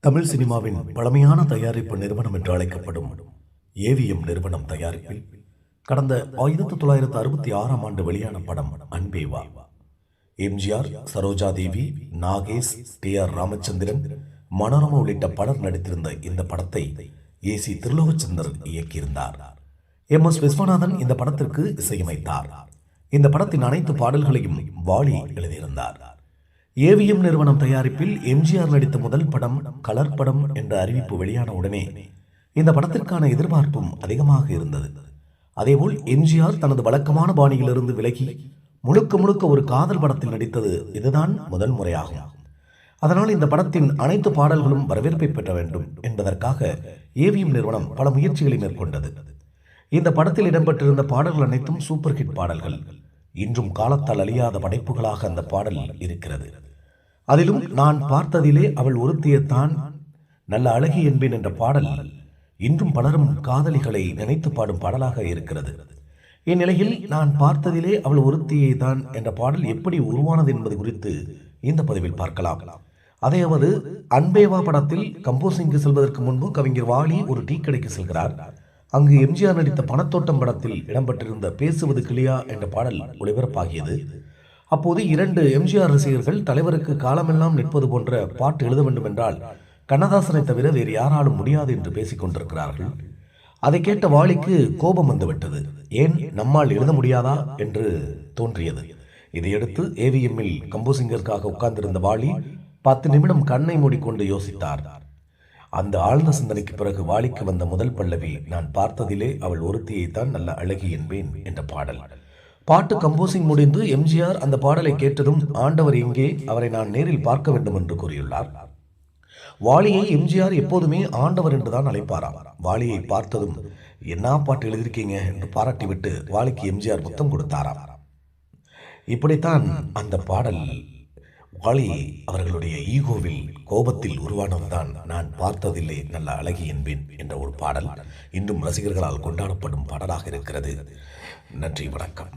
தமிழ் சினிமாவின் பழமையான தயாரிப்பு நிறுவனம் என்று அழைக்கப்படும் ஏவிஎம் நிறுவனம் தயாரிப்பில் கடந்த 1966ஆம் ஆண்டு வெளியான படம் அன்பே வா. எம்ஜிஆர், சரோஜா தேவி, நாகேஷ், டி.ஆர். ராமச்சந்திரன், மனோரமா உள்ளிட்ட பலர் நடித்திருந்த இந்த படத்தை ஏ.சி. திருலோகச்சந்தர் இயக்கியிருந்தார். எம்.எஸ். விஸ்வநாதன் இந்த படத்திற்கு இசையமைத்தார். இந்த படத்தின் அனைத்து பாடல்களையும் வாலி எழுதியிருந்தார். ஏவிஎம் நிறுவனம் தயாரிப்பில் எம்ஜிஆர் நடித்த முதல் படம் கலர் படம் என்ற அறிவிப்பு வெளியான உடனே இந்த படத்திற்கான எதிர்பார்ப்பும் அதிகமாக இருந்தது. அதேபோல் எம்ஜிஆர் தனது வழக்கமான பாணியிலிருந்து விலகி முழுக்க ஒரு காதல் படத்தில் நடித்தது இதுதான் முதல் முறையாகும். அதனால் இந்த படத்தின் அனைத்து பாடல்களும் வரவேற்பை பெற வேண்டும் என்பதற்காக ஏவிஎம் நிறுவனம் பல முயற்சிகளை மேற்கொண்டது. இந்த படத்தில் இடம்பெற்றிருந்த பாடல்கள் அனைத்தும் சூப்பர் ஹிட் பாடல்கள். இன்றும் காலத்தால் அழியாத படைப்புகளாக அந்த பாடல் இருக்கிறது. அதிலும் நான் பார்த்ததிலே அவள் ஒருத்தியத்தான் நல்ல அழகி என்பேன் என்ற பாடல் இன்றும் பலரும் காதலிகளை நினைத்து பாடும் பாடலாக இருக்கிறது. இந்நிலையில் நான் பார்த்ததிலே அவள் ஒருத்தியை தான் என்ற பாடல் எப்படி உருவானது என்பது குறித்து இந்த பதிவில் பார்க்கலாம். அதாவது அன்பேவா படத்தில் கம்போசிங்கு செல்வதற்கு முன்பு கவிஞர் வாலி ஒரு டீ கடைக்கு செல்கிறார். அங்கு எம்ஜிஆர் நடித்த பணத்தோட்டம் படத்தில் இடம்பெற்றிருந்த பேசுவது கிளியா என்ற பாடல் ஒளிபரப்பாகியது. அப்போது 2 எம்ஜிஆர் ரசிகர்கள் தலைவருக்கு காலமெல்லாம் நிற்பது போன்ற பாட்டு எழுத வேண்டும் என்றால் கண்ணதாசனை தவிர வேறு யாராலும் முடியாது என்று பேசிக் கொண்டிருக்கிறார்கள். அதை கேட்ட வாலிக்கு கோபம் வந்துவிட்டது. ஏன் நம்மால் எழுத முடியாதா என்று தோன்றியது. இதையடுத்து ஏவிஎம்மில் கம்போசிங்கருக்காக உட்கார்ந்திருந்த வாலி 10 நிமிடம் கண்ணை மூடிக்கொண்டு யோசித்தார். அந்த ஆழ்ந்த சிந்தனைக்கு பிறகு வாலிக்கு வந்த முதல் பல்லவி நான் பார்த்ததிலே அவள் ஒருத்தியைத்தான் நல்ல அழகி என்பேன் என்ற பாடல். பாட்டு கம்போசிங் முடிந்து எம்ஜிஆர் அந்த பாடலை கேட்டதும் ஆண்டவர் எங்கே, அவரை நான் நேரில் பார்க்க வேண்டும் என்று கூறியுள்ளார். வாலியை எம்ஜிஆர் எப்போதுமே ஆண்டவர் என்றுதான் அழைப்பாராம். வாலியை பார்த்ததும் என்ன பாட்டு எழுதியிருக்கீங்க என்று பாராட்டிவிட்டு வாலிக்கு எம்ஜிஆர் முத்தம் கொடுத்தாராம். இப்படித்தான் அந்த பாடல் வாலி அவர்களுடைய ஈகோவில் கோபத்தில் உருவானதுதான் நான் பார்த்ததில்லை நல்ல அழகி என்பேன் என்ற ஒரு பாடல் இன்றும் ரசிகர்களால் கொண்டாடப்படும் பாடலாக இருக்கிறது. நன்றி, வணக்கம்.